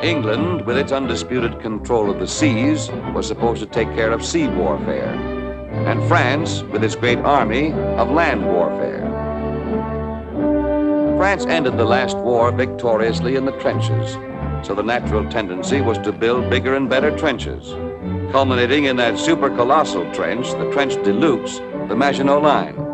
England, with its undisputed control of the seas, was supposed to take care of sea warfare, and France, with its great army, of land warfare. France ended the last war victoriously in the trenches, so the natural tendency was to build bigger and better trenches, culminating in that super-colossal trench, the Trench de Luxe, the Maginot Line.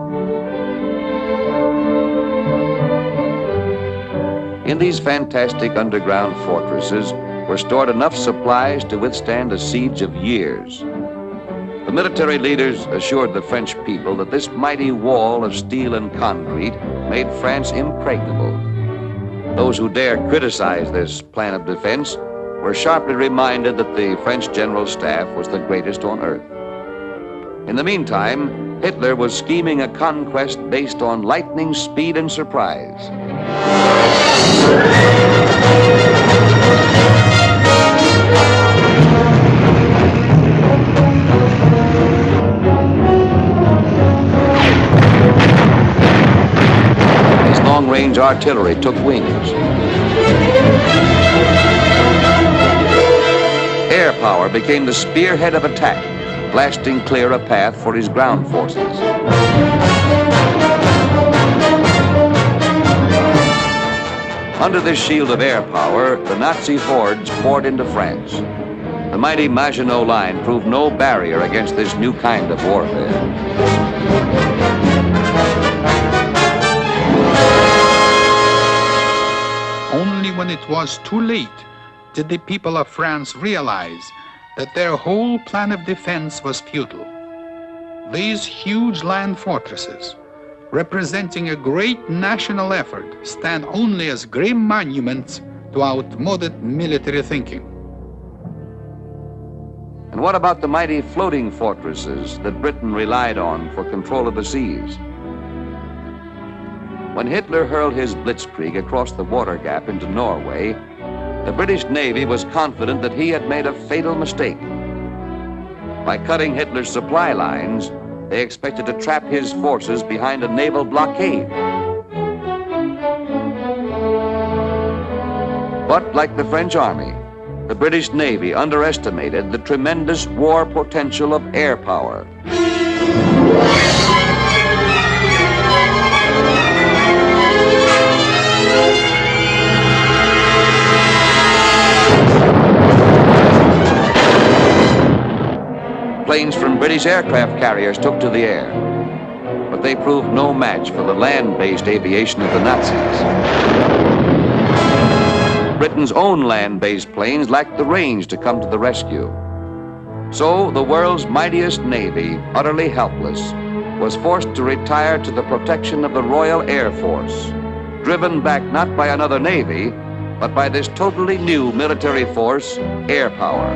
In these fantastic underground fortresses were stored enough supplies to withstand a siege of years. The military leaders assured the French people that this mighty wall of steel and concrete made France impregnable. Those who dared criticize this plan of defense were sharply reminded that the French General Staff was the greatest on earth. In the meantime, Hitler was scheming a conquest based on lightning speed and surprise. His long-range artillery took wings. Air power became the spearhead of attack, blasting clear a path for his ground forces. Under this shield of air power, the Nazi hordes poured into France. The mighty Maginot Line proved no barrier against this new kind of warfare. Only when it was too late did the people of France realize that their whole plan of defense was futile. These huge land fortresses, representing a great national effort, stand only as grim monuments to outmoded military thinking. And what about the mighty floating fortresses that Britain relied on for control of the seas? When Hitler hurled his blitzkrieg across the water gap into Norway, the British Navy was confident that he had made a fatal mistake. By cutting Hitler's supply lines, they expected to trap his forces behind a naval blockade. But like the French army, the British Navy underestimated the tremendous war potential of air power. Planes from British aircraft carriers took to the air, but they proved no match for the land-based aviation of the Nazis. Britain's own land-based planes lacked the range to come to the rescue. So the world's mightiest navy, utterly helpless, was forced to retire to the protection of the Royal Air Force, driven back not by another navy, but by this totally new military force, air power.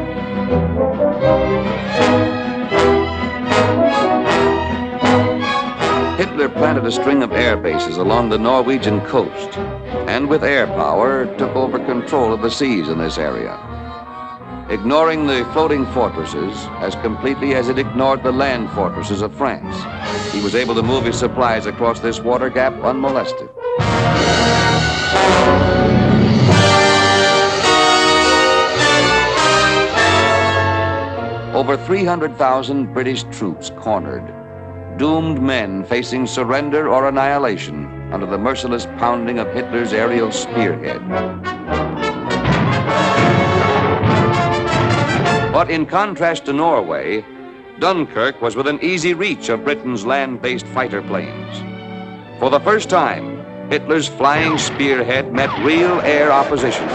Hitler planted a string of air bases along the Norwegian coast, and with air power took over control of the seas in this area, ignoring the floating fortresses as completely as it ignored the land fortresses of France. He was able to move his supplies across this water gap unmolested. Over 300,000 British troops cornered, doomed men facing surrender or annihilation under the merciless pounding of Hitler's aerial spearhead. But in contrast to Norway, Dunkirk was within easy reach of Britain's land-based fighter planes. For the first time, Hitler's flying spearhead met real air opposition.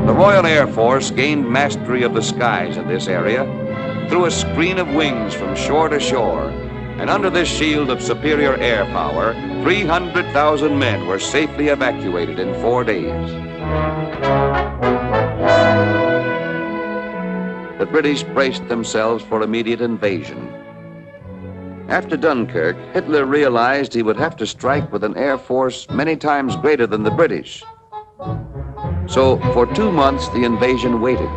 The Royal Air Force gained mastery of the skies in this area through a screen of wings from shore to shore, and under this shield of superior air power, 300,000 men were safely evacuated in 4 days. The British braced themselves for immediate invasion. After Dunkirk, Hitler realized he would have to strike with an air force many times greater than the British. So for 2 months, the invasion waited,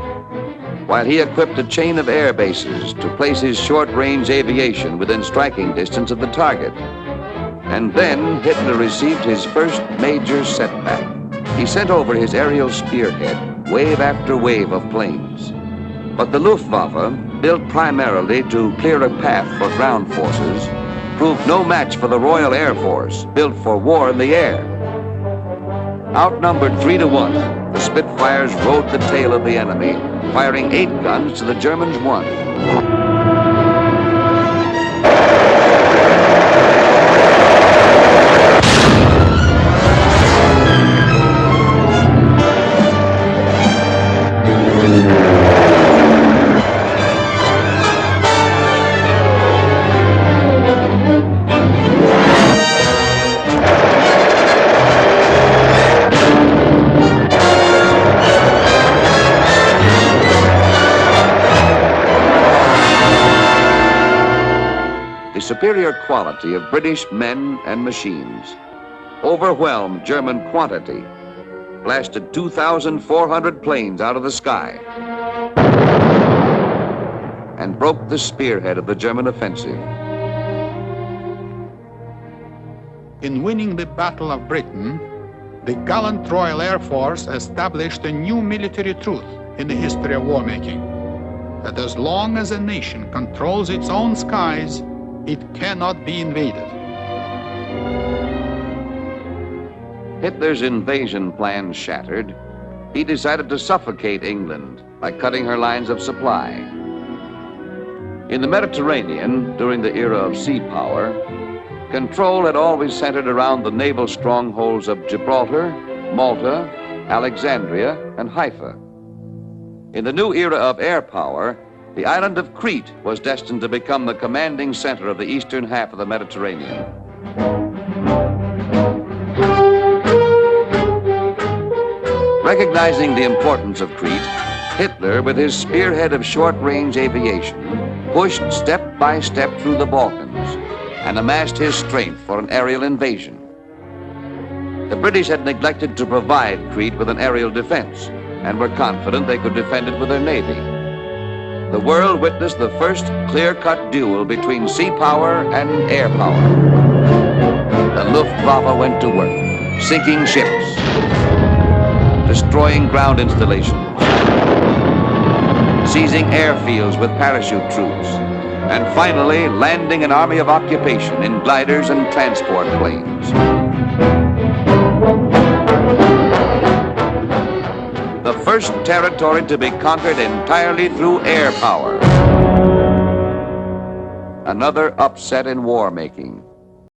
while he equipped a chain of air bases to place his short-range aviation within striking distance of the target. And then Hitler received his first major setback. He sent over his aerial spearhead, wave after wave of planes. But the Luftwaffe, built primarily to clear a path for ground forces, proved no match for the Royal Air Force, built for war in the air. Outnumbered 3-1, the Spitfires rode the tail of the enemy, firing 8 guns to the Germans' 1. The superior quality of British men and machines overwhelmed German quantity, blasted 2,400 planes out of the sky, and broke the spearhead of the German offensive. In winning the Battle of Britain, the gallant Royal Air Force established a new military truth in the history of war-making, that as long as a nation controls its own skies, it cannot be invaded. Hitler's invasion plans shattered, he decided to suffocate England by cutting her lines of supply. In the Mediterranean, during the era of sea power, control had always centered around the naval strongholds of Gibraltar, Malta, Alexandria, and Haifa. In the new era of air power, the island of Crete was destined to become the commanding center of the eastern half of the Mediterranean. Recognizing the importance of Crete, Hitler, with his spearhead of short-range aviation, pushed step by step through the Balkans and amassed his strength for an aerial invasion. The British had neglected to provide Crete with an aerial defense and were confident they could defend it with their navy. The world witnessed the first clear-cut duel between sea power and air power. The Luftwaffe went to work, sinking ships, destroying ground installations, seizing airfields with parachute troops, and finally landing an army of occupation in gliders and transport planes. The first territory to be conquered entirely through air power. Another upset in war making.